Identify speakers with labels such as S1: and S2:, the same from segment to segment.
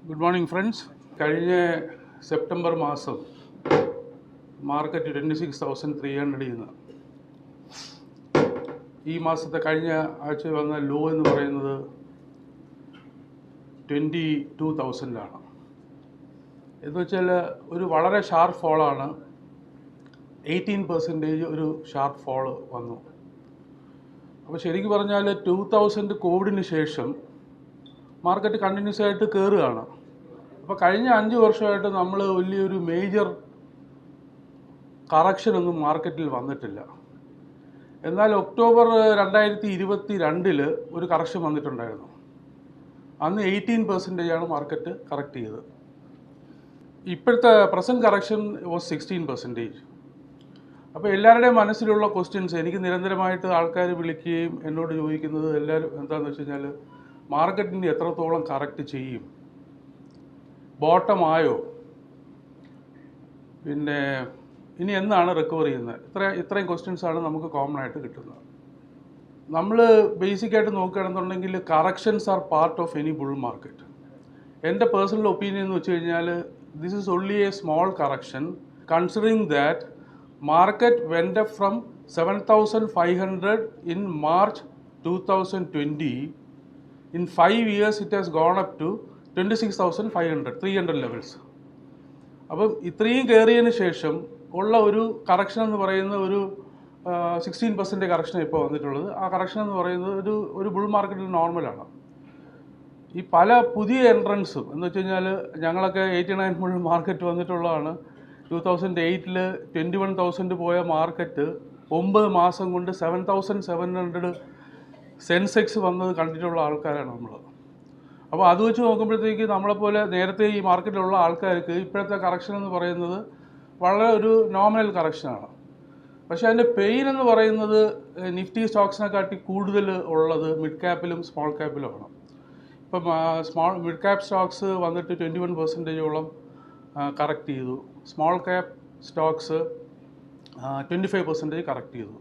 S1: Good morning friends. കഴിഞ്ഞ September മാസം market 26,300 നിന്ന് ഈ മാസത്തെ കഴിഞ്ഞ ആഴ്ച വന്ന ലോ എന്ന് പറയുന്നത് 22,000 എന്ന് വെച്ചാൽ ഒരു വളരെ ഷാർപ്പ് ഫോളാണ്. 18% ഒരു ഷാർപ്പ് ഫോള് വന്നു. അപ്പോൾ ശരിക്കും പറഞ്ഞാൽ 2000 കോവിഡിന് ശേഷം മാർക്കറ്റ് കണ്ടിന്യൂസ് ആയിട്ട് കയറുകയാണ്. അപ്പോൾ കഴിഞ്ഞ 5 വർഷമായിട്ട് നമ്മൾ വലിയൊരു മേജർ കറക്ഷനൊന്നും മാർക്കറ്റിൽ വന്നിട്ടില്ല. എന്നാൽ ഒക്ടോബർ 2022 ഒരു കറക്ഷൻ വന്നിട്ടുണ്ടായിരുന്നു. അന്ന് 18% മാർക്കറ്റ് കറക്റ്റ് ചെയ്തത്. ഇപ്പോഴത്തെ പ്രസൻറ്റ് കറക്ഷൻ വാസ് 16%. അപ്പോൾ എല്ലാവരുടെയും മനസ്സിലുള്ള ക്വസ്റ്റ്യൻസ് എനിക്ക് നിരന്തരമായിട്ട് ആൾക്കാർ വിളിക്കുകയും എന്നോട് ചോദിക്കുന്നത് എല്ലാവരും എന്താണെന്ന് വെച്ച് കഴിഞ്ഞാൽ, മാർക്കറ്റിന് എത്രത്തോളം കറക്റ്റ് ചെയ്യും, ബോട്ടം ആയോ, പിന്നെ ഇനി എന്നാണ് റിക്കവർ ചെയ്യുന്നത്, ഇത്രയും ക്വസ്റ്റ്യൻസാണ് നമുക്ക് കോമൺ ആയിട്ട് കിട്ടുന്നത്. നമ്മൾ ബേസിക്കായിട്ട് നോക്കുകയാണെന്നുണ്ടെങ്കിൽ corrections are part of any bull market. എൻ്റെ പേഴ്സണൽ ഒപ്പീനിയൻ എന്ന് വെച്ച് കഴിഞ്ഞാൽ this is only a small correction considering that market went up from 7,500 in March 2020. In 5 years it has gone up to 26,500, 300 levels. അപ്പം ഇത്രയും കയറിയതിന് ശേഷം ഉള്ള ഒരു correction എന്ന് പറയുന്നത് ഒരു 16% കറക്ഷൻ ഇപ്പോൾ വന്നിട്ടുള്ളത്. ആ കറക്ഷൻ എന്ന് പറയുന്നത് ഒരു ബുൾ മാർക്കറ്റിൽ നോർമലാണ്. ഈ പല പുതിയ എൻട്രൻസും എന്ന് വെച്ച് കഴിഞ്ഞാൽ ഞങ്ങളൊക്കെ 89 മുതൽ മാർക്കറ്റ് വന്നിട്ടുള്ളതാണ്. 2008 21,000 പോയ മാർക്കറ്റ് 9 മാസം കൊണ്ട് 7,700 സെൻസെക്സ് വന്നത് കണ്ടിട്ടുള്ള ആൾക്കാരാണ് നമ്മൾ. അപ്പോൾ അത് വെച്ച് നോക്കുമ്പോഴത്തേക്ക് നമ്മളെപ്പോലെ നേരത്തെ ഈ മാർക്കറ്റിലുള്ള ആൾക്കാർക്ക് ഇപ്പോഴത്തെ കറക്ഷൻ എന്ന് പറയുന്നത് വളരെ ഒരു നോമിനൽ കറക്ഷനാണ്. പക്ഷേ അതിൻ്റെ പെയിൻ എന്ന് പറയുന്നത് നിഫ്റ്റി സ്റ്റോക്സിനെക്കാട്ടി കൂടുതൽ ഉള്ളത് മിഡ് ക്യാപ്പിലും സ്മോൾ ക്യാപ്പിലുമാണ്. ഇപ്പം മിഡ് ക്യാപ്പ് സ്റ്റോക്സ് വന്നിട്ട് 21%ഓളം കറക്റ്റ് ചെയ്തു. സ്മോൾ ക്യാപ്പ് സ്റ്റോക്സ് 25% കറക്റ്റ് ചെയ്തു.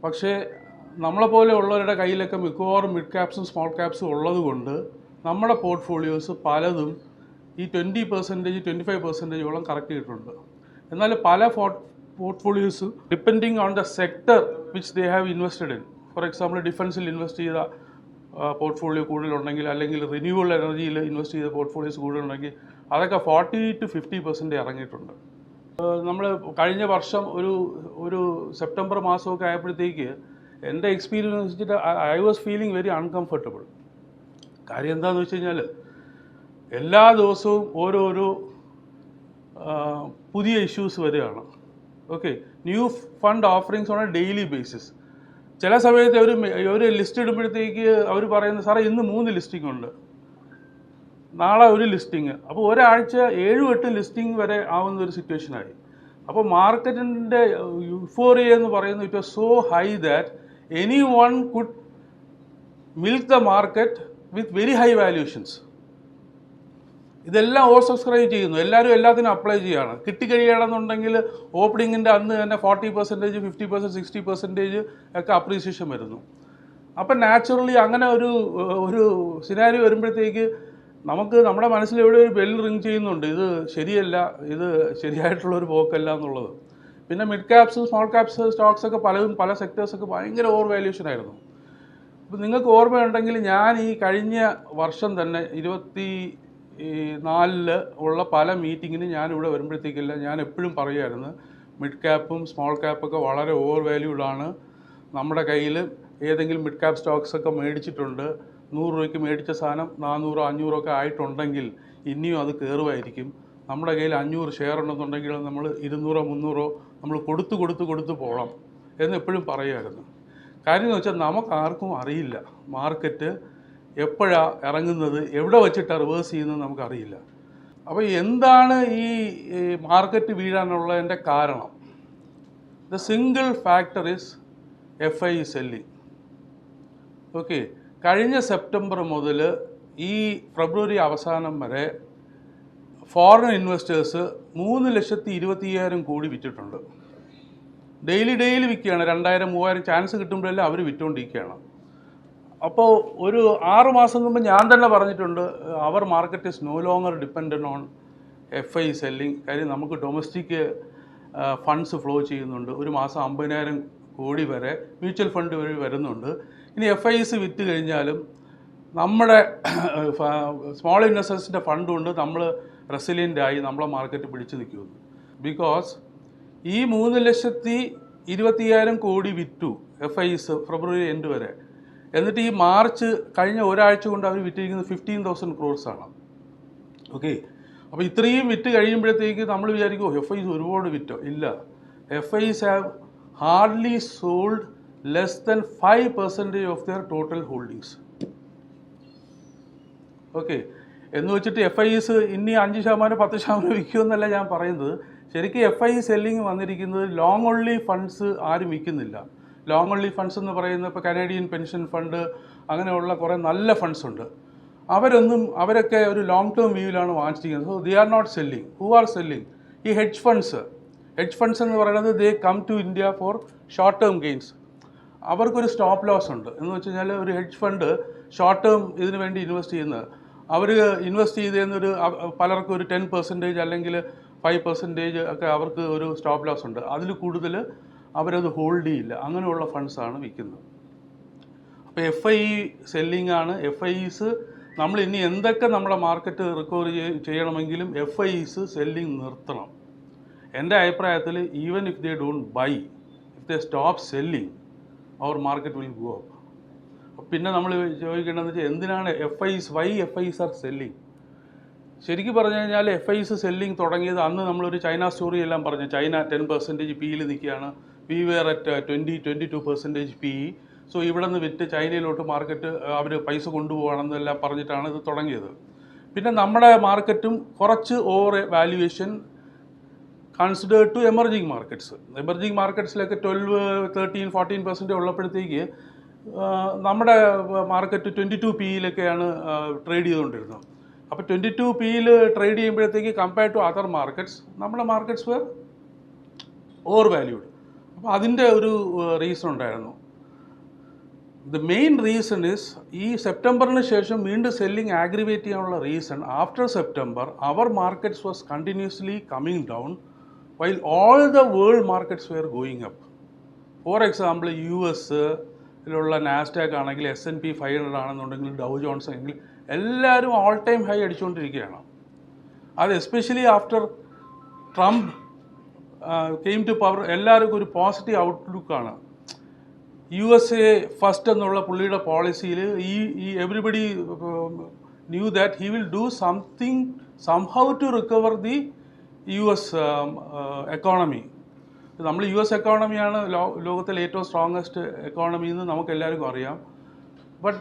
S1: പക്ഷേ നമ്മളെപ്പോലെ ഉള്ളവരുടെ കയ്യിലൊക്കെ മിക്കവാറും മിഡ് ക്യാപ്സും സ്മോൾ ക്യാപ്സും ഉള്ളത് കൊണ്ട് നമ്മുടെ പോർട്ട്ഫോളിയോസ് പലതും ഈ 20% 25%ഓളം കറക്റ്റ് ചെയ്തിട്ടുണ്ട്. എന്നാൽ പല portfolios depending on the sector which they have invested in, for example ഡിഫൻസിൽ ഇൻവെസ്റ്റ് ചെയ്ത പോർട്ട്ഫോളിയോ കൂടുതലുണ്ടെങ്കിൽ, അല്ലെങ്കിൽ റിന്യൂവബിൾ എനർജിയിൽ ഇൻവെസ്റ്റ് ചെയ്ത പോർട്ട്ഫോളിയോസ് കൂടുതലുണ്ടെങ്കിൽ അതൊക്കെ 40 to 50% ഇറങ്ങിയിട്ടുണ്ട്. നമ്മൾ കഴിഞ്ഞ വർഷം ഒരു സെപ്റ്റംബർ മാസമൊക്കെ ആയപ്പോഴത്തേക്ക് എൻ്റെ എക്സ്പീരിയൻസ് വെച്ചിട്ട് I was feeling very uncomfortable. കാര്യം എന്താണെന്ന് വെച്ച് കഴിഞ്ഞാൽ എല്ലാ ദിവസവും ഓരോരോ പുതിയ ഇഷ്യൂസ് വരികയാണ്. Okay, new fund offerings on A daily basis. ചില സമയത്ത് ഒരു ലിസ്റ്റ് ഇടുമ്പോഴത്തേക്ക് അവർ പറയുന്നത്, സാറേ ഇന്ന് 3 ലിസ്റ്റിംഗ് ഉണ്ട്, നാളെ ഒരു ലിസ്റ്റിംഗ്. അപ്പോൾ ഒരാഴ്ച 7-8 ലിസ്റ്റിംഗ് വരെ ആവുന്ന ഒരു സിറ്റുവേഷനായി. അപ്പോൾ മാർക്കറ്റിൻ്റെ യുഫോറിയ എന്ന് പറയുന്നത് it was so high that anyone could milk the market with very high valuations. ഇതെല്ലാം ഓവർ സബ്സ്ക്രൈബ് ചെയ്യുന്നു, എല്ലാവരും എല്ലാത്തിനും അപ്ലൈ ചെയ്യുകയാണ്. കിട്ടിക്കഴിയുകയാണെന്നുണ്ടെങ്കിൽ ഓപ്പണിങ്ങിൻ്റെ അന്ന് തന്നെ 40%, 50%, 60% ഒക്കെ അപ്രീസിയേഷൻ വരുന്നു. അപ്പം നാച്ചുറലി അങ്ങനെ ഒരു സിനാരിയോ വരുമ്പോഴത്തേക്ക് നമുക്ക് നമ്മുടെ മനസ്സിൽ എവിടെ ഒരു ബെൽ റിങ് ചെയ്യുന്നുണ്ട്, ഇത് ശരിയല്ല, ഇത് ശരിയായിട്ടുള്ളൊരു പോക്കല്ല എന്നുള്ളത്. പിന്നെ മിഡ് ക്യാപ്സ് സ്മോൾ ക്യാപ്സ് സ്റ്റോക്സൊക്കെ പല സെക്ടേഴ്സൊക്കെ ഭയങ്കര ഓവർ വാല്യൂഷൻ ആയിരുന്നു. അപ്പോൾ നിങ്ങൾക്ക് ഓർമ്മയുണ്ടെങ്കിൽ ഞാൻ ഈ കഴിഞ്ഞ വർഷം തന്നെ 24 ഉള്ള പല മീറ്റിങ്ങിന് ഞാനിവിടെ വരുമ്പോഴത്തേക്കില്ല ഞാൻ എപ്പോഴും പറയുമായിരുന്നു, മിഡ് ക്യാപ്പും സ്മോൾ ക്യാപ്പൊക്കെ വളരെ ഓവർ വാല്യൂഡാണ്. നമ്മുടെ കയ്യിൽ ഏതെങ്കിലും മിഡ് ക്യാപ്പ് സ്റ്റോക്സൊക്കെ മേടിച്ചിട്ടുണ്ട്, 100 രൂപയ്ക്ക് മേടിച്ച സാധനം 400 500 ഒക്കെ ആയിട്ടുണ്ടെങ്കിൽ ഇനിയും അത് കയറുമായിരിക്കും. നമ്മുടെ കയ്യിൽ 500 ഷെയർ ഉണ്ടെന്നുണ്ടെങ്കിൽ നമ്മൾ 200 300 നമ്മൾ കൊടുത്ത് പോകണം എന്ന് എപ്പോഴും പറയുമായിരുന്നു. കാര്യം എന്ന് വെച്ചാൽ നമുക്ക് ആർക്കും അറിയില്ല മാർക്കറ്റ് എപ്പോഴാണ് ഇറങ്ങുന്നത്, എവിടെ വെച്ചിട്ടാണ് റിവേഴ്സ് ചെയ്യുന്നത് നമുക്കറിയില്ല. അപ്പോൾ എന്താണ് ഈ മാർക്കറ്റ് വീഴാനുള്ളതിൻ്റെ കാരണം? The single factor is FI selling. Okay, കഴിഞ്ഞ സെപ്റ്റംബർ മുതൽ ഈ ഫെബ്രുവരി അവസാനം വരെ ഫോറിൻ ഇൻവെസ്റ്റേഴ്സ് 3,25,000 കോടി വിറ്റിട്ടുണ്ട്. ഡെയിലി വിൽക്കുകയാണ്. 2,000 3,000 ചാൻസ് കിട്ടുമ്പോഴെല്ലാം അവർ വിറ്റുകൊണ്ടിരിക്കുകയാണ്. അപ്പോൾ ഒരു 6 മാസം മുമ്പ് ഞാൻ തന്നെ പറഞ്ഞിട്ടുണ്ട്, അവർ market is no longer dependent on FI selling. കാര്യം നമുക്ക് ഡൊമസ്റ്റിക് ഫണ്ട്സ് ഫ്ലോ ചെയ്യുന്നുണ്ട്. ഒരു മാസം 50,000 കോടി വരെ മ്യൂച്വൽ ഫണ്ട് വഴി വരുന്നുണ്ട്. ഇനി FIs വിറ്റ് കഴിഞ്ഞാലും നമ്മുടെ സ്മോൾ ഇൻവെസ്റ്റേഴ്സിൻ്റെ ഫണ്ട് കൊണ്ട് നമ്മൾ റെസിലിയൻ്റായി നമ്മളെ മാർക്കറ്റ് പിടിച്ചു നിൽക്കുന്നു. ബിക്കോസ് ഈ 3,20,000 കോടി വിറ്റു FIs ഫെബ്രുവരി എൻഡ് വരെ. എന്നിട്ട് ഈ മാർച്ച് കഴിഞ്ഞ ഒരാഴ്ച കൊണ്ട് അവർ വിറ്റിരിക്കുന്നത് 15,000 crores ആണ്. ഓക്കെ, അപ്പോൾ ഇത്രയും വിറ്റ് കഴിയുമ്പോഴത്തേക്ക് നമ്മൾ വിചാരിക്കും FIs ഒരുപാട് വിറ്റോ? ഇല്ല, FIs have hardly sold less than 5% of their total holdings. Okay, എന്ന് വെച്ചിട്ട് FIs ഇനി 5%, 10% വിൽക്കുമെന്നല്ല ഞാൻ പറയുന്നത്. ശരിക്കും FI സെല്ലിങ് വന്നിരിക്കുന്നത് ലോങ് ഓൺലി ഫണ്ട്സ് ആരും വിൽക്കുന്നില്ല. ലോങ് ഓൺലി ഫണ്ട്സ് എന്ന് പറയുന്നത് ഇപ്പോൾ കനേഡിയൻ പെൻഷൻ ഫണ്ട് അങ്ങനെയുള്ള കുറേ നല്ല ഫണ്ട്സ് ഉണ്ട്. അവരൊക്കെ ഒരു ലോങ് ടേം വ്യൂവിലാണ് വാങ്ങിച്ചിരിക്കുന്നത്. So they are not selling. Who are selling? ഈ ഹെഡ്ജ് ഫണ്ട്സ് എന്ന് പറയുന്നത് they come to India for short term gains. അവർക്കൊരു സ്റ്റോപ്പ് ലോസ് ഉണ്ട്. എന്ന് വെച്ച് കഴിഞ്ഞാൽ ഒരു ഹെഡ്ജ് ഫണ്ട് ഷോർട്ട് ടേം ഇതിനു വേണ്ടി ഇൻവെസ്റ്റ് ചെയ്യുന്നത്, അവർ ഇൻവെസ്റ്റ് ചെയ്തതെന്നൊരു പലർക്കും ഒരു 10% അല്ലെങ്കിൽ 5% ഒക്കെ അവർക്ക് ഒരു സ്റ്റോപ്പ് ലോസ് ഉണ്ട്. അതിൽ കൂടുതൽ അവരത് ഹോൾഡ് ചെയ്യില്ല. അങ്ങനെയുള്ള ഫണ്ട്സാണ് വിൽക്കുന്നത്. അപ്പോൾ FI സെല്ലിംഗ് ആണ്. FIs നമ്മൾ ഇനി എന്തൊക്കെ നമ്മുടെ മാർക്കറ്റ് റിക്കവർ ചെയ്യണമെങ്കിലും FIs സെല്ലിംഗ് നിർത്തണം. എൻ്റെ അഭിപ്രായത്തിൽ even if they don't buy, if they stop selling, our market will go up. പിന്നെ നമ്മൾ ചോദിക്കേണ്ടതെന്ന് വെച്ചാൽ എന്തിനാണ് വൈ FIs ആർ സെല്ലിംഗ്? ശരിക്കും പറഞ്ഞു കഴിഞ്ഞാൽ FIs സെല്ലിംഗ് തുടങ്ങിയത് അന്ന് നമ്മളൊരു ചൈന സ്റ്റോറി എല്ലാം പറഞ്ഞു. ചൈന 10% PE നിൽക്കുകയാണ്. We were at 22% PE. So ഇവിടെ നിന്ന് വിറ്റ് ചൈനയിലോട്ട് മാർക്കറ്റ് അവർ പൈസ കൊണ്ടുപോകണമെന്നെല്ലാം പറഞ്ഞിട്ടാണ് ഇത് തുടങ്ങിയത്. പിന്നെ നമ്മുടെ മാർക്കറ്റും കുറച്ച് overvaluation considered to emerging മാർക്കറ്റ്സിലൊക്കെ 12-13-14% ഉള്ളപ്പോഴത്തേക്ക് നമ്മുടെ മാർക്കറ്റ് 22 PEയിലൊക്കെയാണ് ട്രേഡ് ചെയ്തുകൊണ്ടിരുന്നത്. അപ്പോൾ 22 PEയിൽ ട്രേഡ് ചെയ്യുമ്പോഴത്തേക്ക് കമ്പയർഡ് ടു അതർ മാർക്കറ്റ്സ് നമ്മുടെ മാർക്കറ്റ്സ് വേർ ഓവർ വാല്യൂഡ്. അപ്പോൾ അതിൻ്റെ ഒരു റീസൺ ഉണ്ടായിരുന്നു. ദ മെയിൻ റീസൺ ഈസ് ഈ സെപ്റ്റംബറിന് ശേഷം വീണ്ടും സെല്ലിംഗ് ആഗ്രിവേറ്റ് ചെയ്യാനുള്ള reason, after September our markets was continuously coming down while all the world markets were going up. For example US-ലുള്ള നാസ്ഡാക്ക് ആണെങ്കിൽ, S&P 500 ആണെന്നുണ്ടെങ്കിൽ, ഡൗ ജോൺസ് ആണെങ്കിൽ എല്ലാവരും ഓൾ ടൈം ഹൈ അടിച്ചുകൊണ്ടിരിക്കുകയാണ്. അത് especially after Trump came to power എല്ലാവർക്കും ഒരു positive ഔട്ട്ലുക്കാണ്. USA first എന്നുള്ള പുള്ളിയുടെ പോളിസിയിൽ ഈ everybody knew that he will do something somehow to recover the US economy. നമ്മൾ US എക്കോണമിയാണ് ലോകത്തിലെ ഏറ്റവും സ്ട്രോങ്ങസ്റ്റ് എക്കോണമി എന്ന് നമുക്ക് എല്ലാവർക്കും അറിയാം. ബട്ട്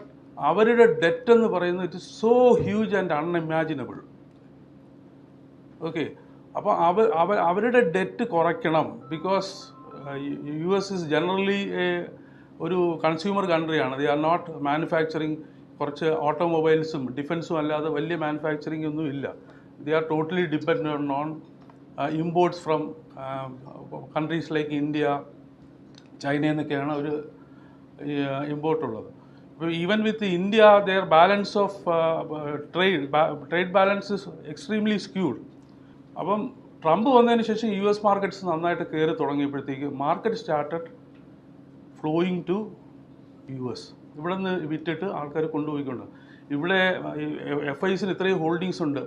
S1: അവരുടെ ഡെറ്റ് എന്ന് പറയുന്നത് it is so huge and unimaginable. Okay, അപ്പോൾ അവരുടെ ഡെറ്റ് കുറയ്ക്കണം. ബിക്കോസ് US ഇസ് ജനറലി ഒരു കൺസ്യൂമർ കൺട്രിയാണ്. They are not manufacturing. കുറച്ച് ഓട്ടോമൊബൈൽസും ഡിഫൻസും അല്ലാതെ വലിയ മാനുഫാക്ചറിങ് ഒന്നും ഇല്ല. They are totally dependent on imports from countries like India, ചൈനയിൽ നിന്നൊക്കെയാണ് ഒരു ഇമ്പോർട്ടുള്ളത്. അപ്പോൾ even with India their balance of trade balance is extremely skewed. അപ്പം ട്രംപ് വന്നതിന് ശേഷം US മാർക്കറ്റ്സ് നന്നായിട്ട് കയറി തുടങ്ങിയപ്പോഴത്തേക്ക് market started flowing to US. ഇവിടെ നിന്ന് വിറ്റിട്ട് ആൾക്കാർ കൊണ്ടുപോയിക്കൊണ്ട്, ഇവിടെ FIsന് ഇത്രയും ഹോൾഡിങ്സ് ഉണ്ട്,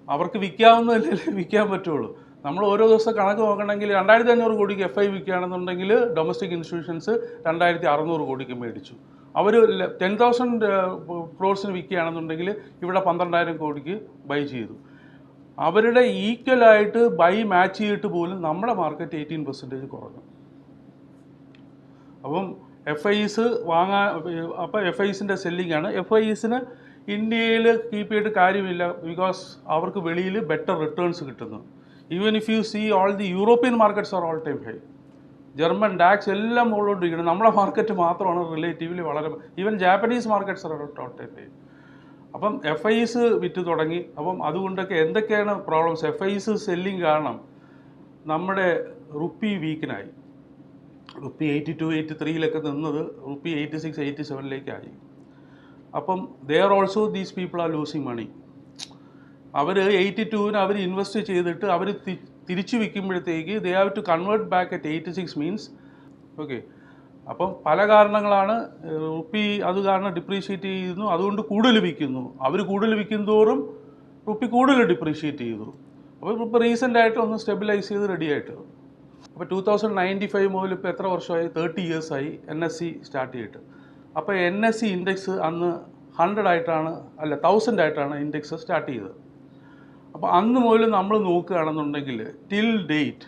S1: അവർക്ക് വിൽക്കാവുന്നതല്ലേ വിൽക്കാൻ പറ്റുള്ളൂ. നമ്മൾ ഓരോ ദിവസം കണക്ക് നോക്കണമെങ്കിൽ 2,500 കോടിക്ക് FI വിൽക്കുകയാണെന്നുണ്ടെങ്കിൽ ഡൊമസ്റ്റിക് ഇൻസ്റ്റിറ്റ്യൂഷൻസ് 2,600 കോടിക്ക് മേടിച്ചു. അവർ 10,000 crores വിൽക്കുകയാണെന്നുണ്ടെങ്കിൽ ഇവിടെ 12,000 കോടിക്ക് ബൈ ചെയ്തു. അവരുടെ ഈക്വലായിട്ട് ബൈ മാച്ച് ചെയ്തിട്ട് പോലും നമ്മുടെ മാർക്കറ്റ് 18% കുറഞ്ഞു. അപ്പം FIs അപ്പോൾ FIസിൻ്റെ സെല്ലിംഗ് ആണ്. FIസിന് ഇന്ത്യയിൽ കീപ്പ് ചെയ്തിട്ട് കാര്യമില്ല. ബിക്കോസ് അവർക്ക് വെളിയിൽ ബെറ്റർ റിട്ടേൺസ് കിട്ടുന്നു. Even if you see all the European markets are all time high. German DAX എല്ലാം മുകളിലോട്ടിരിക്കണം. നമ്മുടെ മാർക്കറ്റ് മാത്രമാണ് റിലേറ്റീവ്ലി വളരെ, even Japanese markets are all time high. അപ്പം FIs വിറ്റ് തുടങ്ങി. അപ്പം അതുകൊണ്ടൊക്കെ എന്തൊക്കെയാണ് പ്രോബ്ലംസ്? FIs സെല്ലിംഗ് കാരണം നമ്മുടെ റുപ്പി വീക്കനായി. റുപ്പി 82-83 നിന്നത് റുപ്പി 86-87 ആയി. അപ്പം also these people are losing money. അവർ 82-ന് അവർ ഇൻവെസ്റ്റ് ചെയ്തിട്ട് അവർ തിരിച്ചു വിൽക്കുമ്പോഴത്തേക്ക് they have to convert back at 86 means okay. അപ്പം പല കാരണങ്ങളാണ്, റുപ്പി അത് കാരണം ഡിപ്രീഷിയേറ്റ് ചെയ്യുന്നു, അതുകൊണ്ട് കൂടുതൽ വിൽക്കുന്നു. അവർ കൂടുതൽ വിൽക്കുന്തോറും റുപ്പി കൂടുതൽ ഡിപ്രീഷിയേറ്റ് ചെയ്തു. അപ്പോൾ ഇപ്പോൾ റീസെൻ്റായിട്ട് ഒന്ന് സ്റ്റെബിലൈസ് ചെയ്ത് റെഡി ആയിട്ട്. അപ്പോൾ 2095 മുതൽ ഇപ്പോൾ എത്ര വർഷമായി? 30 ഇയേഴ്സായി NSE സ്റ്റാർട്ട് ചെയ്തിട്ട്. അപ്പോൾ NSE ഇൻഡെക്സ് അന്ന് 100 ആയിട്ടാണ്, അല്ല 1000 ആയിട്ടാണ് ഇൻഡെക്സ് സ്റ്റാർട്ട് ചെയ്തത്. അപ്പോൾ അന്ന് മുതൽ നമ്മൾ നോക്കുകയാണെന്നുണ്ടെങ്കിൽ till date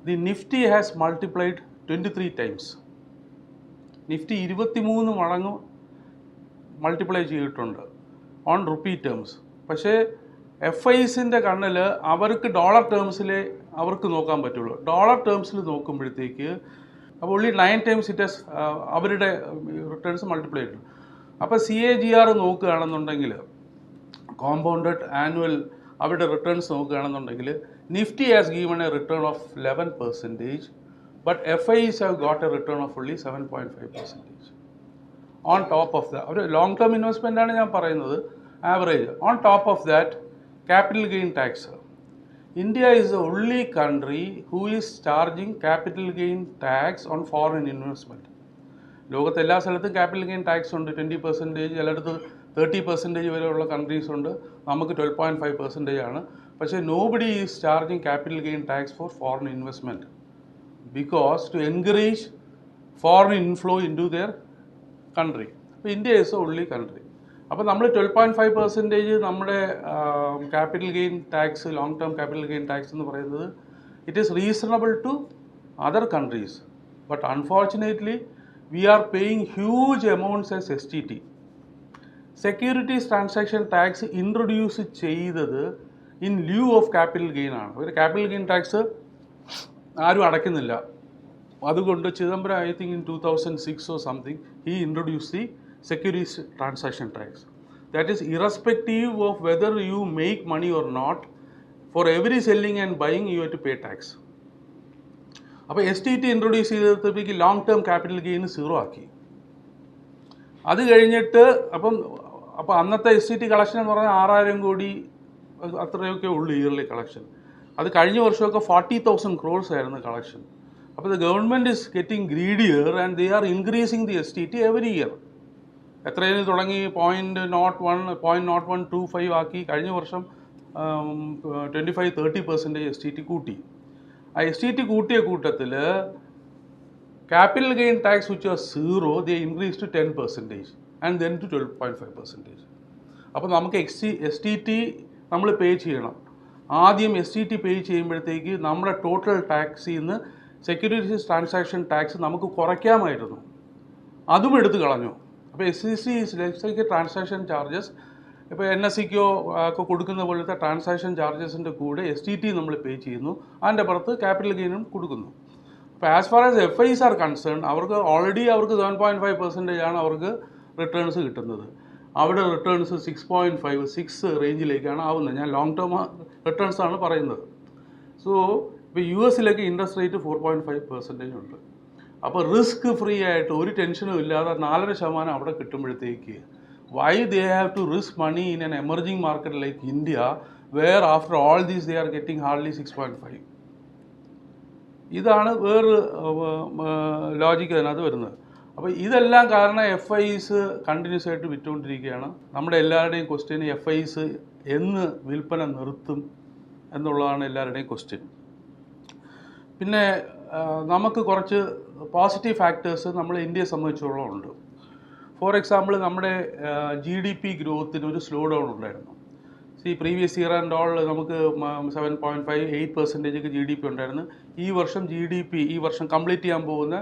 S1: the Nifty has multiplied 23 times. Nifty 23 മടങ്ങ് മൾട്ടിപ്ലൈ ചെയ്തിട്ടുണ്ട് ഓൺ റുപ്പി ടേംസ്. പക്ഷേ FIസിൻ്റെ കണ്ണിൽ അവർക്ക് ഡോളർ ടേംസിലേ അവർക്ക് നോക്കാൻ പറ്റുള്ളൂ. ഡോളർ ടേംസിൽ നോക്കുമ്പോഴത്തേക്ക് അപ്പോൾ ഓൺലി 9 ടൈംസ് ഇറ്റ് ഹസ് അവരുടെ റിട്ടേൺസ് മൾട്ടിപ്ലൈ ചെയ്തിട്ടുണ്ട്. അപ്പോൾ CAGR നോക്കുകയാണെന്നുണ്ടെങ്കിൽ കോമ്പൗണ്ടഡ് ആനുവൽ അവരുടെ റിട്ടേൺസ് നോക്കുകയാണെന്നുണ്ടെങ്കിൽ Nifty has given A return of 11%, but FIs have got A return of only 7.5%. On top of that ഒരു ലോങ് ടേം ഇൻവെസ്റ്റ്മെൻ്റ് ആണ് ഞാൻ പറയുന്നത്, average. On top of that capital gain tax. India is the only country who is charging capital gain tax on foreign investment. ലോകത്ത് എല്ലാ സ്ഥലത്തും capital gain tax ഉണ്ട്. 20%, ചിലയിടത്ത് 30% വരെയുള്ള കൺട്രീസ് ഉണ്ട്. നമുക്ക് 12.5% ആണ്. പക്ഷേ nobody is charging capital gain tax for foreign investment because to encourage foreign inflow in to their country. അപ്പോൾ India is the only country. അപ്പോൾ നമ്മൾ 12.5% നമ്മുടെ capital gain tax, long term capital gain tax എന്ന് പറയുന്നത് it is reasonable to other countries. But unfortunately we are paying huge amounts as STT. Securities transaction tax introduce ചെയ്തത് in lieu of capital gain ആണ്. ഒരു capital gain tax ആരും അടയ്ക്കുന്നില്ല. അതുകൊണ്ട് Chidambaram I think in 2006 or something he introduced the securities transaction tax. That is irrespective of whether you make money or not, for every selling and buying you have to pay tax. അപ്പോൾ STT introduce ചെയ്തപ്പോഴേക്ക് long term capital gain 0 ആക്കി. അത് കഴിഞ്ഞിട്ട് അപ്പോൾ അന്നത്തെ STT collection എന്ന് പറഞ്ഞാൽ 6,000 കോടി അത്രയൊക്കെ ഉള്ളൂ ഇയർലി കളക്ഷൻ. അത് കഴിഞ്ഞ വർഷമൊക്കെ 40,000 crores ആയിരുന്നു കളക്ഷൻ. അപ്പോൾ the government is getting greedier and they are increasing the STT every year. എത്രയും തുടങ്ങി 0.0125 ആക്കി. കഴിഞ്ഞ വർഷം 25-30% STT കൂട്ടി. ആ STT കൂട്ടിയ കൂട്ടത്തിൽ capital gain tax which was 0 they increase to 10% and then to 12.5%. അപ്പോൾ നമുക്ക് STT നമ്മൾ പേ ചെയ്യണം. ആദ്യം STT പേ ചെയ്യുമ്പോഴത്തേക്ക് നമ്മുടെ ടോട്ടൽ ടാക്സിൽ നിന്ന് സെക്യൂരിറ്റീസ് ട്രാൻസാക്ഷൻ ടാക്സ് നമുക്ക് കുറയ്ക്കാമായിരുന്നു. അതും എടുത്തു കളഞ്ഞു. അപ്പോൾ SEC ട്രാൻസാക്ഷൻ ചാർജസ് ഇപ്പോൾ NSEക്കോ ഒക്കെ കൊടുക്കുന്ന പോലത്തെ ട്രാൻസാക്ഷൻ ചാർജസിൻ്റെ കൂടെ STT നമ്മൾ പേ ചെയ്യുന്നു. അതിൻ്റെ പുറത്ത് ക്യാപിറ്റൽ ഗെയിനും കൊടുക്കുന്നു. അപ്പോൾ as far as FIs R concern അവർക്ക് ഓൾറെഡി അവർക്ക് 7.5% ആണ് അവർക്ക് റിട്ടേൺസ് കിട്ടുന്നത്. അവിടെ റിട്ടേൺസ് 6.5-6 റേഞ്ചിലേക്കാണ് ആവുന്നത്. ഞാൻ ലോങ് ടേം റിട്ടേൺസ് ആണ് പറയുന്നത്. സോ ഇപ്പോൾ USലൊക്കെ ഇൻട്രസ്റ്റ് റേറ്റ് 4.5% ഉണ്ട്. അപ്പോൾ റിസ്ക് ഫ്രീ ആയിട്ട് ഒരു ടെൻഷനും ഇല്ലാതെ 4.5% അവിടെ കിട്ടുമ്പോഴത്തേക്ക് why they have to risk money in an emerging market like India where after all these they are getting hardly 6.5. ഇതാണ് വേറൊരു ലോജിക്ക് അതിനകത്ത് വരുന്നത്. അപ്പോൾ ഇതെല്ലാം കാരണം FIs കണ്ടിന്യൂസ് ആയിട്ട് വിറ്റുകൊണ്ടിരിക്കുകയാണ്. നമ്മുടെ എല്ലാവരുടെയും ക്വസ്റ്റ്യൻ FIs എന്ന് വിൽപ്പന നിർത്തും എന്നുള്ളതാണ് എല്ലാവരുടെയും ക്വസ്റ്റ്യൻ. പിന്നെ നമുക്ക് കുറച്ച് പോസിറ്റീവ് ഫാക്ടേഴ്സ് നമ്മൾ ഇന്ത്യയെ സംബന്ധിച്ചോളം ഉണ്ട്. ഫോർ എക്സാമ്പിൾ നമ്മുടെ GDP ഗ്രോത്തിന് ഒരു സ്ലോ ഡൗൺ ഉണ്ടായിരുന്നു. പ്രീവിയസ് ഇയർ ആൻഡ് ഓൾ നമുക്ക് 7.5-8% GDP ഉണ്ടായിരുന്നു. ഈ വർഷം GDP ഈ വർഷം കംപ്ലീറ്റ് ചെയ്യാൻ പോകുന്ന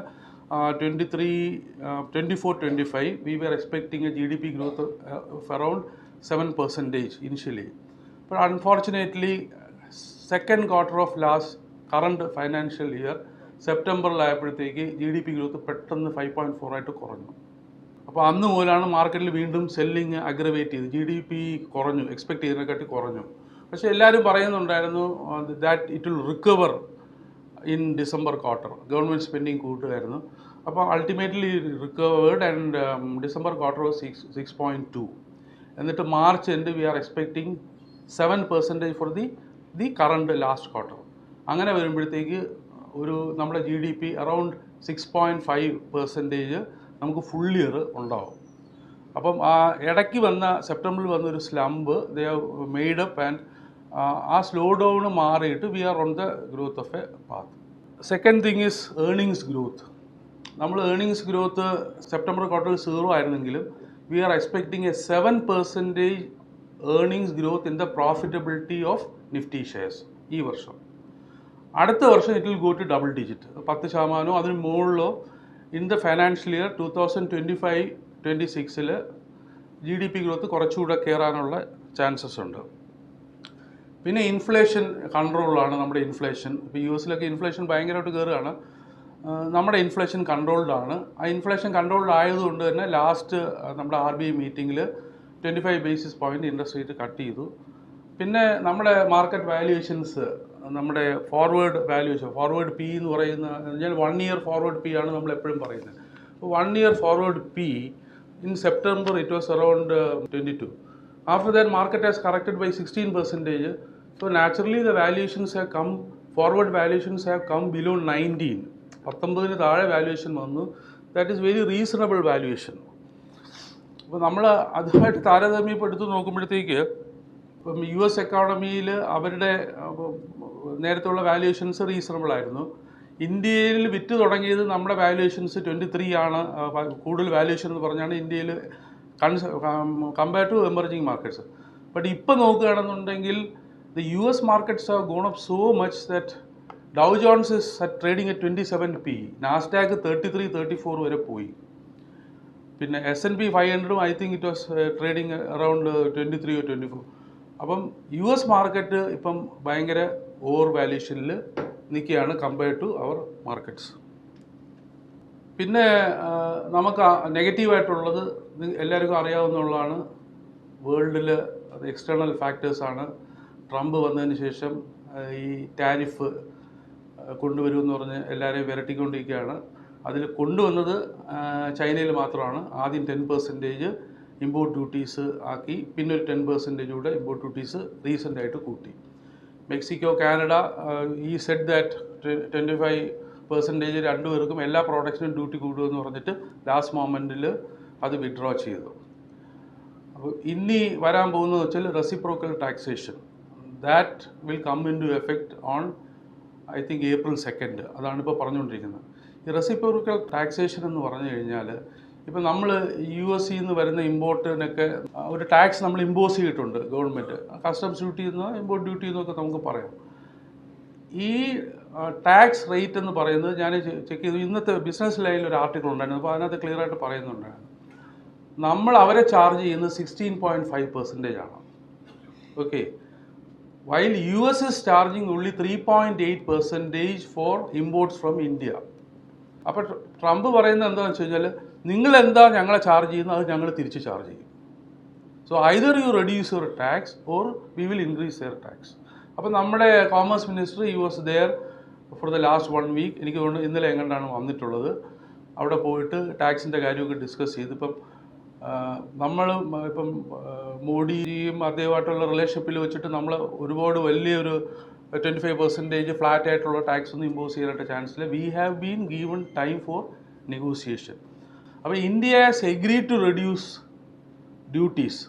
S1: 24-25 we were expecting a GDP growth of around 7% initially. But unfortunately second quarter of current financial year സെപ്റ്റംബറിലായപ്പോഴത്തേക്ക് GDP ഗ്രോത്ത് പെട്ടെന്ന് 5.4 ആയിട്ട് കുറഞ്ഞു. അപ്പോൾ അന്ന് മുതലാണ് മാർക്കറ്റിൽ വീണ്ടും സെല്ലിങ് അഗ്രവേറ്റ് ചെയ്ത് GDP കുറഞ്ഞു, എക്സ്പെക്ട് ചെയ്തതിനെക്കാട്ടി കുറഞ്ഞു. പക്ഷേ എല്ലാവരും പറയുന്നുണ്ടായിരുന്നു that it will recover in December quarter. Government spending കൂട്ടുമായിരുന്നു. അപ്പോൾ ultimately recovered and December quarter was 6.2. എന്നിട്ട് March end we are expecting 7% for the current last quarter. അങ്ങനെ വരുമ്പോഴത്തേക്ക് ഒരു നമ്മുടെ GDP അറൗണ്ട് 6.5% നമുക്ക് ഫുൾ ഇയർ ഉണ്ടാവും. അപ്പം ആ ഇടയ്ക്ക് വന്ന സെപ്റ്റംബറിൽ വന്നൊരു slump they have made up and ആ സ്ലോ ഡൗൺ മാറിയിട്ട് we are on the growth of a path. Second thing is earnings growth. നമ്മൾ ഏർണിങ്സ് ഗ്രോത്ത് സെപ്റ്റംബർ ക്വാർട്ടറിൽ 0 ആയിരുന്നെങ്കിലും we are expecting a 7% earnings growth in the profitability of Nifty shares ഈ വർഷം. അടുത്ത വർഷം it will go to double digit, 10% അതിന് മുകളിലോ in the financial year 2025-26 GDP growth കുറച്ചുകൂടെ കയറാനുള്ള ചാൻസസ് ഉണ്ട്. പിന്നെ ഇൻഫ്ലേഷൻ കൺട്രോളാണ് നമ്മുടെ ഇൻഫ്ലേഷൻ. ഇപ്പോൾ US ഇൻഫ്ലേഷൻ ഭയങ്കരമായിട്ട് കയറുകയാണ്. നമ്മുടെ ഇൻഫ്ലേഷൻ കൺട്രോൾഡ് ആണ്. ആ ഇൻഫ്ലേഷൻ കൺട്രോൾഡ് ആയതുകൊണ്ട് തന്നെ ലാസ്റ്റ് നമ്മുടെ RBI മീറ്റിങ്ങിൽ 25 basis point interest rate cut ചെയ്തു. പിന്നെ നമ്മുടെ മാർക്കറ്റ് വാല്യുവേഷൻസ്, നമ്മുടെ ഫോർവേഡ് വാല്യുവേഷൻ, ഫോർവേഡ് P എന്ന് പറയുന്ന 1 ഇയർ ഫോർവേഡ് P ആണ് നമ്മൾ എപ്പോഴും പറയുന്നത്. 1 year forward P in September it was around 22. After that market has corrected by 16%. So naturally the valuations have come, forward valuations have come below 19. 19 താഴെ valuation വന്നു. That is very reasonable valuation. അപ്പോൾ നമ്മൾ അതുമായിട്ട് താരതമ്യപ്പെടുത്തി നോക്കുമ്പോഴത്തേക്ക് ഇപ്പം US എക്കോണമിയിൽ അവരുടെ നേരത്തുള്ള valuations reasonable ആയിരുന്നു. ഇന്ത്യയിൽ വിറ്റ് തുടങ്ങിയത് നമ്മുടെ വാല്യുവേഷൻസ് 23 ആണ് കൂടുതൽ വാല്യുവേഷൻ എന്ന് പറഞ്ഞാണ് ഇന്ത്യയിൽ compare to emerging markets. But ഇപ്പോൾ നോക്കുകയാണെന്നുണ്ടെങ്കിൽ the US markets have gone up so much that Dow Jones is trading at 27 P, Nasdaq 33-34 വരെ പോയി. പിന്നെ S&P 500 I think it was trading around 23 or 24. അപ്പം US മാർക്കറ്റ് ഇപ്പം ഭയങ്കര over വാല്യുവേഷനിൽ നിൽക്കുകയാണ് compare to our markets. പിന്നെ നമുക്ക് നെഗറ്റീവായിട്ടുള്ളത് എല്ലാവർക്കും അറിയാവുന്നതാണ്. വേൾഡിൽ അത് എക്സ്റ്റേണൽ ഫാക്ടേഴ്സാണ്. ട്രംപ് വന്നതിന് ശേഷം ഈ ടാരിഫ് കൊണ്ടുവരുമെന്ന് പറഞ്ഞ് എല്ലാവരെയും വിരട്ടിക്കൊണ്ടിരിക്കുകയാണ്. അതിൽ കൊണ്ടുവന്നത് ചൈനയിൽ മാത്രമാണ്. ആദ്യം 10% ഇമ്പോർട്ട് ഡ്യൂട്ടീസ് ആക്കി, പിന്നെ ഒരു 10% കൂടെ ഇമ്പോർട്ട് ഡ്യൂട്ടീസ് റീസെൻ്റായിട്ട് കൂട്ടി. മെക്സിക്കോ, കാനഡ ഈ സെഡ് ദാറ്റ് 25% രണ്ടുപേർക്കും എല്ലാ പ്രോഡക്ട്സിനും ഡ്യൂട്ടി കൂടുമെന്ന് പറഞ്ഞിട്ട് ലാസ്റ്റ് മൊമെൻറ്റിൽ അത് വിഡ്രോ ചെയ്തു. അപ്പോൾ ഇനി വരാൻ പോകുന്നത് വെച്ചാൽ reciprocal taxation. That will come into effect on I think April 2. അതാണ് ഇപ്പോൾ പറഞ്ഞുകൊണ്ടിരിക്കുന്നത്. ഈ റെസിപ്രോക്കൽ ടാക്സേഷൻ എന്ന് പറഞ്ഞു കഴിഞ്ഞാൽ ഇപ്പം നമ്മൾ US നിന്ന് വരുന്ന ഇമ്പോർട്ടിനൊക്കെ ഒരു ടാക്സ് നമ്മൾ ഇമ്പോസ് ചെയ്തിട്ടുണ്ട് ഗവൺമെൻറ്. കസ്റ്റംസ് ഡ്യൂട്ടി എന്നോ ഇമ്പോർട്ട് ഡ്യൂട്ടി എന്നൊക്കെ നമുക്ക് പറയാം. ഈ ടാക്സ് റേറ്റ് എന്ന് പറയുന്നത് ഞാൻ ചെക്ക് ചെയ്തു. ഇന്നത്തെ ബിസിനസ് ലൈനിൽ ഒരു ആർട്ടിക്കിൾ ഉണ്ടായിരുന്നു. അപ്പോൾ അതിനകത്ത് ക്ലിയർ ആയിട്ട് പറയുന്നുണ്ടായിരുന്നു. നമ്മൾ അവരെ ചാർജ് ചെയ്യുന്നത് 16.5% ആണ്. Okay, while US is charging only 3.8% for imports from India. അപ്പോൾ ട്രംപ് പറയുന്നത് എന്താണെന്ന് വെച്ച് കഴിഞ്ഞാൽ നിങ്ങളെന്താ ഞങ്ങളെ ചാർജ് ചെയ്യുന്നത് അത് ഞങ്ങൾ തിരിച്ച് ചാർജ് ചെയ്യും. So either you reduce your tax or we will increase your tax. അപ്പോൾ നമ്മുടെ commerce minister he was there for the last 1 week. എനിക്ക് തോന്നുന്നു ഇന്നലെ എങ്ങനെയാണ് വന്നിട്ടുള്ളത്. അവിടെ പോയിട്ട് ടാക്സിൻ്റെ കാര്യമൊക്കെ ഡിസ്കസ് ചെയ്ത് ഇപ്പം നമ്മൾ ഇപ്പം മോഡിയും അദ്ദേഹമായിട്ടുള്ള റിലേഷൻഷിപ്പിൽ വെച്ചിട്ട് നമ്മൾ ഒരുപാട് വലിയൊരു 25% ഫ്ലാറ്റ് ആയിട്ടുള്ള ടാക്സ് ഒന്നും ഇമ്പോസ് ചെയ്യാനായിട്ട് ചാൻസില്ല. We have been given time for negotiation. അപ്പോൾ India has agreed to reduce duties.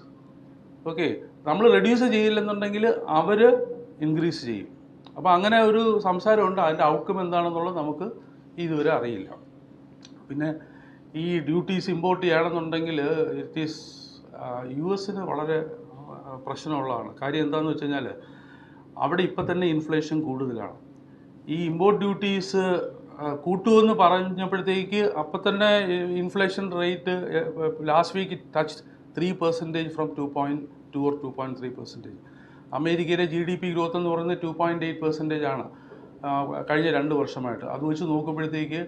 S1: Okay, നമ്മൾ റെഡ്യൂസ് ചെയ്യില്ലെന്നുണ്ടെങ്കിൽ അവർ ഇൻക്രീസ് ചെയ്യും. അപ്പോൾ അങ്ങനെ ഒരു സംസാരമുണ്ട്. അതിൻ്റെ ഔട്ട്കം എന്താണെന്നുള്ളത് നമുക്ക് ഇതുവരെ അറിയില്ല. പിന്നെ ഈ ഡ്യൂട്ടീസ് ഇമ്പോർട്ട് ചെയ്യണമെന്നുണ്ടെങ്കിൽ ഇറ്റ് ഈസ് US വളരെ പ്രശ്നമുള്ളതാണ്. കാര്യം എന്താണെന്ന് വെച്ച് കഴിഞ്ഞാൽ അവിടെ ഇപ്പം തന്നെ ഇൻഫ്ലേഷൻ കൂടുതലാണ്. ഈ ഇമ്പോർട്ട് ഡ്യൂട്ടീസ് കൂട്ടുമെന്ന് പറഞ്ഞപ്പോഴത്തേക്ക് അപ്പം തന്നെ inflation rate last week touch 3% from 2.2 or 2.3%. അമേരിക്കയിലെ GDP ഗ്രോത്ത് എന്ന് പറയുന്നത് 2.8% ആണ് കഴിഞ്ഞ 2 വർഷമായിട്ട്. അത് വെച്ച് നോക്കുമ്പോഴത്തേക്ക്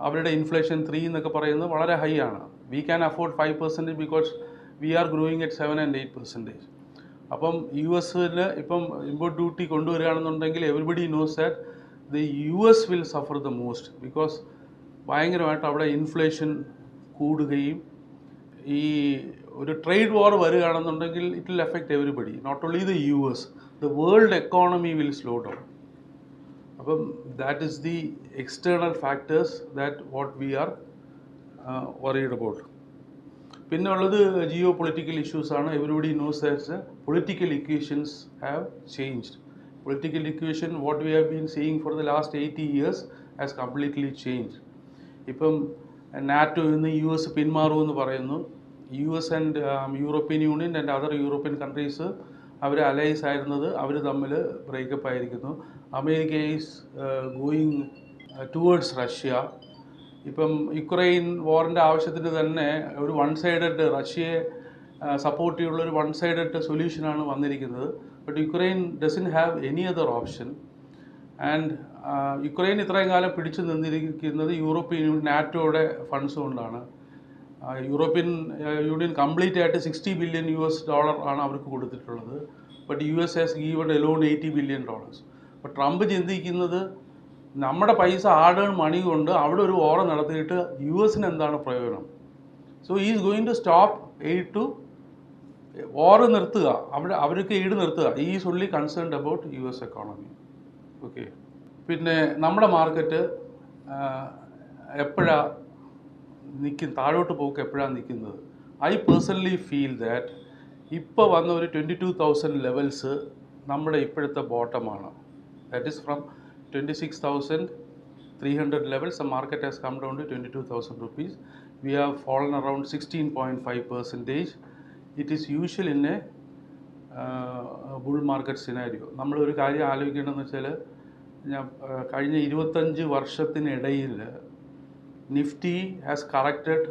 S1: അവരുടെ ഇൻഫ്ലേഷൻ 3 എന്നൊക്കെ പറയുന്നത് വളരെ ഹൈ ആണ്. We can afford 5% because we are growing at 7 and 8%. അപ്പം US ഇപ്പം ഇമ്പോർട്ട് ഡ്യൂട്ടി കൊണ്ടുവരികയാണെന്നുണ്ടെങ്കിൽ everybody knows that the US will suffer the most because ഭയങ്കരമായിട്ട് അവിടെ ഇൻഫ്ലേഷൻ കൂടുകയും ഈ ഒരു ട്രേഡ് വാർ വരികയാണെന്നുണ്ടെങ്കിൽ it will effect everybody, not only the US, the world economy will slow down. അപ്പം that is the external factors that what we are worried about. പിന്നെ ഉള്ളത് geopolitical ഇഷ്യൂസാണ്. Everybody knows that political equations have changed. Political equation, what we have been seeing for the last 80 years has completely changed. ഇപ്പം നാറ്റോയിൽ നിന്ന് US പിന്മാറുമെന്ന് പറയുന്നു. US and European Union and other European countries അവർ allies ആയിരുന്നത് അവർ തമ്മിൽ breakup ആയിരിക്കുന്നു. America is going towards Russia. ഇപ്പം യുക്രൈൻ വാറിൻ്റെ ആവശ്യത്തിന് തന്നെ ഒരു വൺ സൈഡഡ് റഷ്യയെ സപ്പോർട്ട് ചെയ്യുള്ള ഒരു വൺ സൈഡഡ് സൊല്യൂഷനാണ് വന്നിരിക്കുന്നത്. But Ukraine doesn't have any other option. And Ukraine ഇത്രയും കാലം പിടിച്ചു നിന്നിരിക്കുന്നത് യൂറോപ്യൻ യൂണിയൻ നാറ്റോയുടെ ഫണ്ട്സ് കൊണ്ടാണ്. യൂറോപ്യൻ യൂണിയൻ കംപ്ലീറ്റ് ആയിട്ട് $60 ബില്യൺ ആണ് അവർക്ക് കൊടുത്തിട്ടുള്ളത്. But US has given Elon $80 billion. അപ്പോൾ ട്രംപ് ചിന്തിക്കുന്നത് നമ്മുടെ പൈസ ഹാർഡ് ഏൺ മണി കൊണ്ട് അവിടെ ഒരു വാർ നടത്തിയിട്ട് US-ന് എന്താണ് പ്രയോജനം? So is going to stop aid to war നിർത്തുക, അവർക്ക് ഈട് നിർത്തുക. Is only concerned about US economy. Okay, പിന്നെ നമ്മുടെ മാർക്കറ്റ് എപ്പോഴാണ് താഴോട്ട് പോക്ക് എപ്പോഴാണ് നിൽക്കുന്നത്? ഐ പേഴ്സണലി ഫീൽ ദാറ്റ് ഇപ്പോൾ വന്ന ഒരു 22,000 ലെവൽസ് നമ്മുടെ ഇപ്പോഴത്തെ ബോട്ടമാണ്. That is from 26,300 levels. The market has come down to 22,000 rupees. We have fallen around 16.5%. It is usual in a bull market scenario. നമ്മളൊരു കാര്യം ആലോചിക്കേണ്ടതെന്ന് വെച്ചാൽ കഴിഞ്ഞ 25 വർഷത്തിനിടയിൽ Nifty has corrected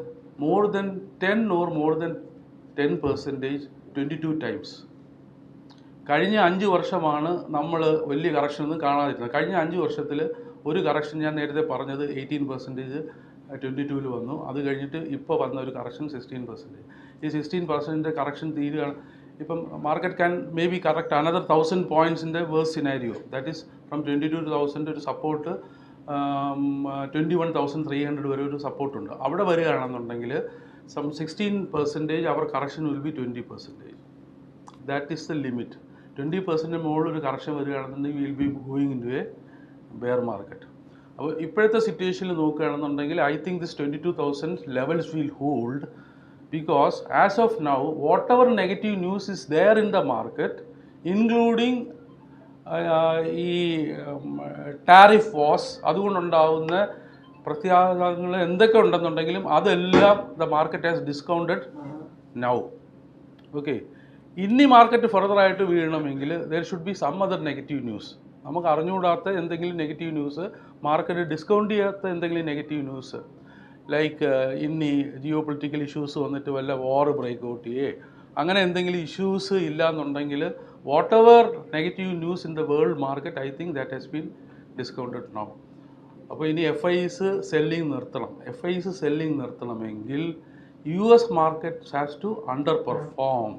S1: more than 10% 22 times. കഴിഞ്ഞ 5 വർഷമാണ് നമ്മൾ വലിയ കറക്ഷനൊന്നും കാണാതിരുന്നത്. കഴിഞ്ഞ 5 വർഷത്തിൽ ഒരു കറക്ഷൻ ഞാൻ നേരത്തെ പറഞ്ഞത് 18% 22-ൽ വന്നു. അത് കഴിഞ്ഞിട്ട് ഇപ്പോൾ വന്ന ഒരു കറക്ഷൻ 16%. ഈ 16% കറക്ഷൻ തീരുകയാണ്. ഇപ്പം market can may be correct another 1000 പോയിൻറ്റ്സിൻ്റെ worse scenario. That is from 22,000 ഒരു സപ്പോർട്ട് 21,300 വരെ ഒരു സപ്പോർട്ടുണ്ട്. അവിടെ വരികയാണെന്നുണ്ടെങ്കിൽ 16% അവർ correction will be 20%. That is the limit. 20% മുകളിൽ ഒരു കറക്ഷൻ വരികയാണെന്നുണ്ടെങ്കിൽ will be going in to a bear market. അപ്പോൾ ഇപ്പോഴത്തെ സിറ്റുവേഷനിൽ നോക്കുകയാണെന്നുണ്ടെങ്കിൽ I think this 22,000 levels will hold, because as of now whatever negative news is there in the market, including ഈ tariff wars, അതുകൊണ്ടുണ്ടാവുന്ന പ്രത്യാഘാതങ്ങൾ എന്തൊക്കെ ഉണ്ടെന്നുണ്ടെങ്കിലും അതെല്ലാം the market has discounted now. Okay, ഇനി മാർക്കറ്റ് ഫർദറായിട്ട് വീഴണമെങ്കിൽ there should be some other negative news. നമുക്ക് അറിഞ്ഞുകൂടാത്ത എന്തെങ്കിലും നെഗറ്റീവ് ന്യൂസ്, മാർക്കറ്റ് ഡിസ്കൗണ്ട് ചെയ്യാത്ത എന്തെങ്കിലും നെഗറ്റീവ് ന്യൂസ്, ലൈക്ക് ഇനി ജിയോ പൊളിറ്റിക്കൽ ഇഷ്യൂസ് വന്നിട്ട് വല്ല വാർ ബ്രേക്ക് ഔട്ട് ചെയ്യേ അങ്ങനെ എന്തെങ്കിലും ഇഷ്യൂസ് ഇല്ല എന്നുണ്ടെങ്കിൽ whatever negative news in the world market I think that has been discounted now. അപ്പോൾ ഇനി FIs സെല്ലിങ് നിർത്തണം. FIs സെല്ലിങ് നിർത്തണമെങ്കിൽ US market has to underperform.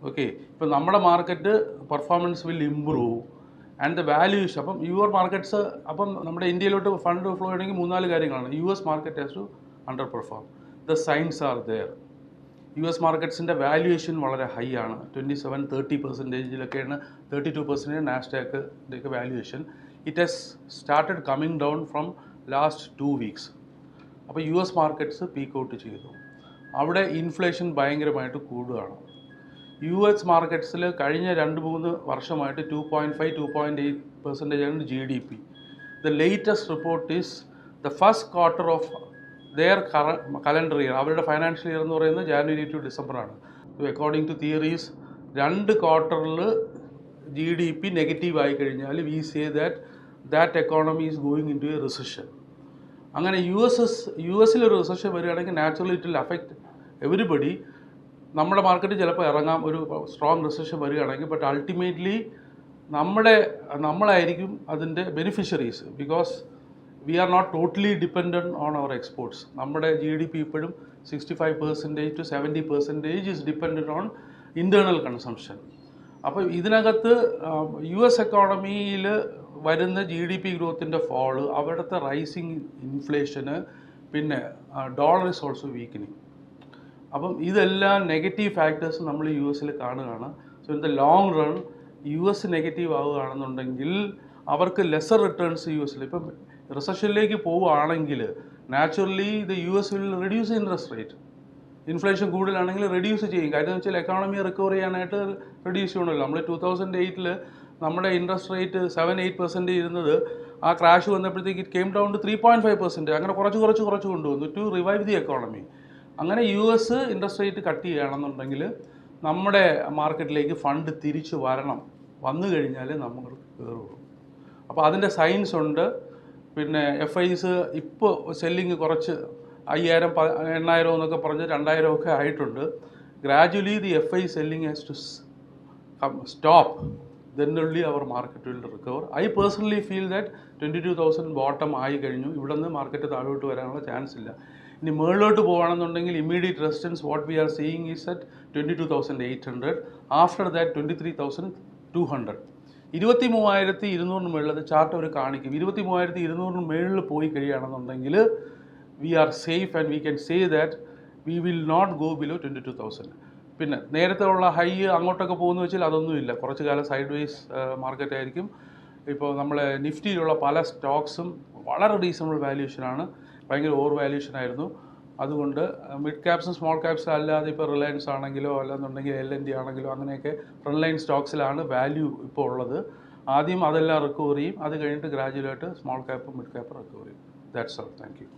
S1: Okay, ഇപ്പം നമ്മുടെ market performance will improve and the valuation. അപ്പം your markets, അപ്പം നമ്മുടെ ഇന്ത്യയിലോട്ട് ഫണ്ട് ഫ്ലോ ചെയ്യണമെങ്കിൽ 3-4 കാര്യങ്ങളാണ്. US market has to underperform. The signs are there. US മാർക്കറ്റ്സിൻ്റെ വാല്യുവേഷൻ വളരെ ഹൈ ആണ്. 27-30%-യിലൊക്കെയാണ്, 32% നാസ്ഡാക്കിൻ്റെയൊക്കെ valuation. It has started coming down from last 2 weeks. അപ്പോൾ US മാർക്കറ്റ്സ് പീക്ക് ഔട്ട് ചെയ്തു. അവിടെ ഇൻഫ്ലേഷൻ ഭയങ്കരമായിട്ട് കൂടുകയാണ്. US മാർക്കറ്റ്സിൽ കഴിഞ്ഞ 2-3 വർഷമായിട്ട് 2.5-2.8% ആണ് GDP. The latest report is the first quarter of their calendar year. അവരുടെ ഫൈനാൻഷ്യൽ ഇയർ എന്ന് പറയുന്നത് ജാനുവരി ടു ഡിസംബറാണ്. അക്കോർഡിംഗ് ടു തിയറീസ് 2 ക്വാർട്ടറിൽ GDP നെഗറ്റീവ് ആയി കഴിഞ്ഞാൽ we say that economy is going in to a recession. അങ്ങനെ US-ൽ ഒരു റിസഷൻ വരികയാണെങ്കിൽ naturally it will affect everybody. നമ്മുടെ മാർക്കറ്റ് ചിലപ്പോൾ ഇറങ്ങാം ഒരു സ്ട്രോങ് റിസഷൻ വരികയാണെങ്കിൽ. ബട്ട് അൾട്ടിമേറ്റ്ലി നമ്മളായിരിക്കും അതിൻ്റെ beneficiaries, because we are not totally dependent on our exports. നമ്മുടെ GDP ഇപ്പോഴും 65% to 70% ഈസ് ഡിപ്പെൻഡൻറ്റ് ഓൺ ഇൻറ്റേർണൽ കൺസംഷൻ. അപ്പോൾ ഇതിനകത്ത് യു എസ് എക്കോണമിയിൽ വരുന്ന GDP ഗ്രോത്തിൻ്റെ ഫോള്, അവിടുത്തെ റൈസിങ് ഇൻഫ്ലേഷന്, പിന്നെ ഡോളർ ഇസ് ഓൾസോ വീക്കനിങ്. അപ്പം ഇതെല്ലാം നെഗറ്റീവ് ഫാക്ടേഴ്സ് നമ്മൾ യു എസിൽ കാണുകയാണ്. So in the long run U S negative ആവുകയാണെന്നുണ്ടെങ്കിൽ അവർക്ക് ലെസർ റിട്ടേൺസ് യു എസിൽ. ഇപ്പം റിസഷനിലേക്ക് പോവുകയാണെങ്കിൽ naturally the U S will reduce interest rate. Inflation കൂടുതലാണെങ്കിൽ റെഡ്യൂസ് ചെയ്യും. കാര്യം എന്ന് വെച്ചാൽ എക്കോണമി റിക്കവർ ചെയ്യാനായിട്ട് റെഡ്യൂസ് ചെയ്യണമല്ലോ. നമ്മൾ 2008 നമ്മുടെ ഇൻട്രസ്റ്റ് റേറ്റ് 7-8% ഇരുന്നത് ആ ക്രാഷ് വന്നപ്പോഴത്തേക്ക് ഇറ്റ് കെയിം ഡൗൺ ടു 3.5%. അങ്ങനെ കുറച്ച് കൊണ്ടുവന്നു ടു റിവൈവ് ദി എക്കോണമി. അങ്ങനെ U S interest rate cut ചെയ്യുകയാണെന്നുണ്ടെങ്കിൽ നമ്മുടെ മാർക്കറ്റിലേക്ക് ഫണ്ട് തിരിച്ചു വന്നു കഴിഞ്ഞാൽ നമുക്ക് കയറുള്ളൂ. അപ്പോൾ അതിൻ്റെ സയൻസ് ഉണ്ട്. പിന്നെ FIs ഇപ്പോൾ സെല്ലിങ് കുറച്ച് 5000, 8000 എന്നൊക്കെ പറഞ്ഞ് 2000 ഒക്കെ ആയിട്ടുണ്ട്. Gradually the FI selling has to stop, then only our market will recover. I personally feel that 22,000 bottom ആയി കഴിഞ്ഞു. ഇവിടെ നിന്ന് മാർക്കറ്റ് താഴോട്ട് വരാനുള്ള ചാൻസ് ഇല്ല. ഇനി മുകളിലോട്ട് പോകുകയാണെന്നുണ്ടെങ്കിൽ immediate resistance what we are seeing is at 22,800. After that 23,200. 23,200 മുകളിൽ അത് ചാർട്ട് അവർ കാണിക്കും. 23,200 മുകളിൽ പോയി കഴിയുകയാണെന്നുണ്ടെങ്കിൽ we are safe and we can say that we will not go below 22,000. പിന്നെ നേരത്തെ ഉള്ള ഹൈ അങ്ങോട്ടൊക്കെ പോകുന്നു വെച്ചാൽ അതൊന്നുമില്ല. കുറച്ച് കാലം സൈഡ് വേസ് മാർക്കറ്റ് ആയിരിക്കും. ഇപ്പോൾ നമ്മൾ നിഫ്റ്റിയിലുള്ള പല സ്റ്റോക്സും വളരെ റീസണബിൾ വാല്യൂഷനാണ്, ഭയങ്കര ഓവർ വാല്യൂഷൻ ആയിരുന്നു. അതുകൊണ്ട് മിഡ് ക്യാപ്സും സ്മോൾ ക്യാപ്സും അല്ലാതെ ഇപ്പോൾ റിലയൻസ് ആണെങ്കിലോ അല്ലാന്നുണ്ടെങ്കിൽ LNT ആണെങ്കിലോ അങ്ങനെയൊക്കെ ഫ്രണ്ട് ലൈൻ സ്റ്റോക്സിലാണ് വാല്യൂ ഇപ്പോൾ ഉള്ളത്. ആദ്യം അതെല്ലാം റിക്കവർ ചെയ്യും, അത് കഴിഞ്ഞിട്ട് ഗ്രാജുവലായിട്ട് small cap mid cap recover ചെയ്യും. That's all. Thank U.